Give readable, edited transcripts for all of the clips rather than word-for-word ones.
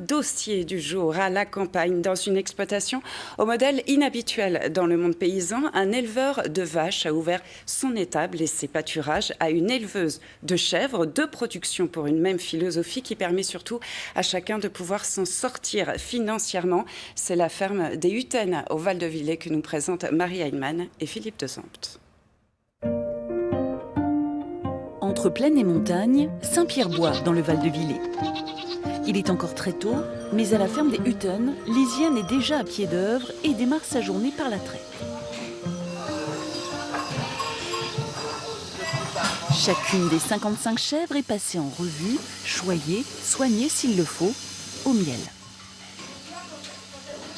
dossier du jour à la campagne, dans une exploitation au modèle inhabituel dans le monde paysan. Un éleveur de vaches a ouvert son étable et ses pâturages à une éleveuse de chèvres. Deux productions pour une même philosophie qui permet surtout à chacun de pouvoir s'en sortir financièrement. C'est la ferme des Hutten au Val-de-Villers que nous présentent Marie Heinemann et Philippe de Sampt. Entre plaine et montagne, Saint-Pierre-Bois dans le Val-de-Villers. Il est encore très tôt, mais à la ferme des Hutten, Lisiane est déjà à pied d'œuvre et démarre sa journée par la traite. Chacune des 55 chèvres est passée en revue, choyée, soignée s'il le faut, au miel.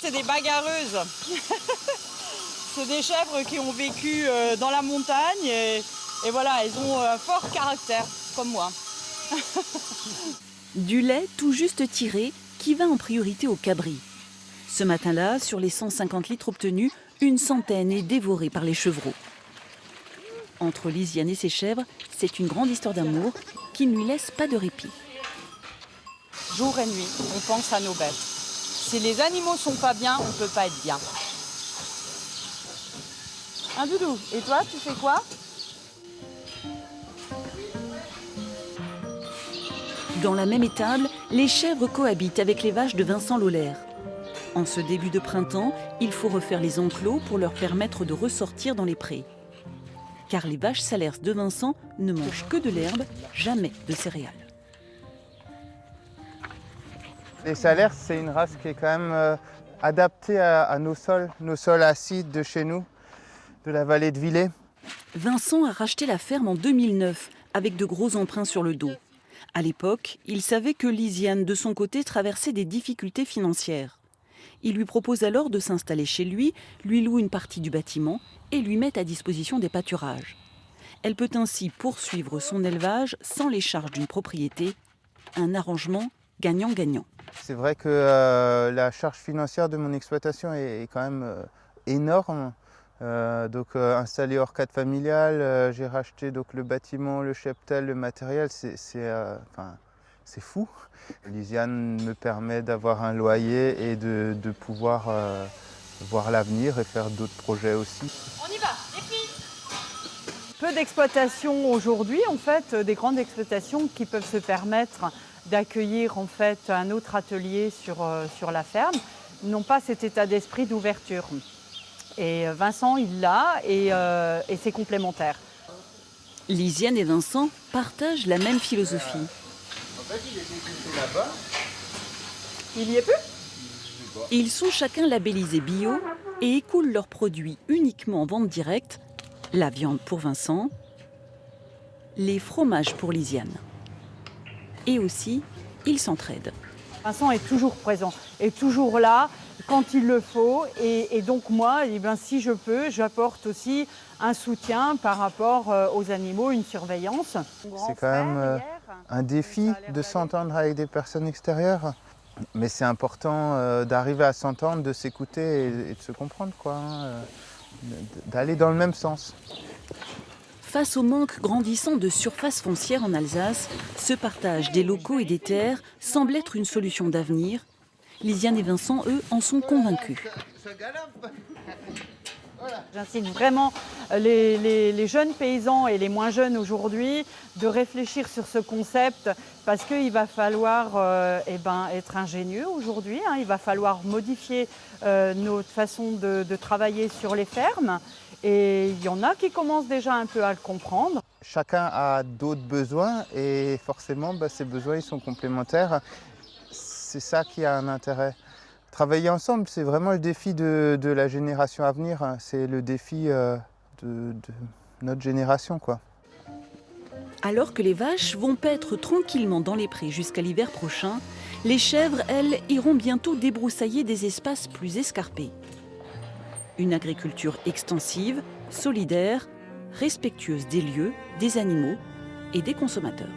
C'est des bagarreuses. C'est des chèvres qui ont vécu dans la montagne et voilà, elles ont un fort caractère, comme moi. Du lait tout juste tiré qui va en priorité au cabri. Ce matin-là, sur les 150 litres obtenus, une centaine est dévorée par les chevreaux. Entre Lisiane et ses chèvres, c'est une grande histoire d'amour qui ne lui laisse pas de répit. Jour et nuit, on pense à nos bêtes. Si les animaux sont pas bien, on ne peut pas être bien. Un doudou, et toi, tu fais quoi ? Dans la même étable, les chèvres cohabitent avec les vaches de Vincent Lollaire. En ce début de printemps, il faut refaire les enclos pour leur permettre de ressortir dans les prés. Car les vaches salers de Vincent ne mangent que de l'herbe, jamais de céréales. Les salers, c'est une race qui est quand même adaptée à nos sols acides de chez nous, de la vallée de Villers. Vincent a racheté la ferme en 2009 avec de gros emprunts sur le dos. À l'époque, il savait que Lisiane, de son côté, traversait des difficultés financières. Il lui propose alors de s'installer chez lui loue une partie du bâtiment et lui met à disposition des pâturages. Elle peut ainsi poursuivre son élevage sans les charges d'une propriété. Un arrangement gagnant-gagnant. C'est vrai que la charge financière de mon exploitation est quand même énorme. Installé hors cadre familial, j'ai racheté donc, le bâtiment, le cheptel, le matériel, c'est fou. Lisiane me permet d'avoir un loyer et de pouvoir voir l'avenir et faire d'autres projets aussi. On y va, les filles ! Peu d'exploitations aujourd'hui, en fait, des grandes exploitations qui peuvent se permettre d'accueillir en fait, un autre atelier sur la ferme, n'ont pas cet état d'esprit d'ouverture. Et Vincent, il l'a et c'est complémentaire. Lisiane et Vincent partagent la même philosophie. En fait, il était là-bas. Il y est plus ? Ils sont chacun labellisés bio et écoulent leurs produits uniquement en vente directe. La viande pour Vincent, les fromages pour Lisiane. Et aussi, ils s'entraident. Vincent est toujours présent, est toujours là quand il le faut. Et donc moi, si je peux, j'apporte aussi un soutien par rapport aux animaux, une surveillance. C'est quand même un défi de s'entendre avec des personnes extérieures. Mais c'est important d'arriver à s'entendre, de s'écouter et de se comprendre, d'aller dans le même sens. Face au manque grandissant de surface foncière en Alsace, ce partage des locaux et des terres semble être une solution d'avenir. Lisiane et Vincent, eux, en sont convaincus. J'incite vraiment les jeunes paysans et les moins jeunes aujourd'hui de réfléchir sur ce concept parce qu'il va falloir être ingénieux aujourd'hui. Il va falloir modifier notre façon de travailler sur les fermes. Et il y en a qui commencent déjà un peu à le comprendre. Chacun a d'autres besoins et forcément, ces besoins ils sont complémentaires. C'est ça qui a un intérêt. Travailler ensemble, c'est vraiment le défi de la génération à venir. C'est le défi de notre génération, Alors que les vaches vont paître tranquillement dans les prés jusqu'à l'hiver prochain, les chèvres, elles, iront bientôt débroussailler des espaces plus escarpés. Une agriculture extensive, solidaire, respectueuse des lieux, des animaux et des consommateurs.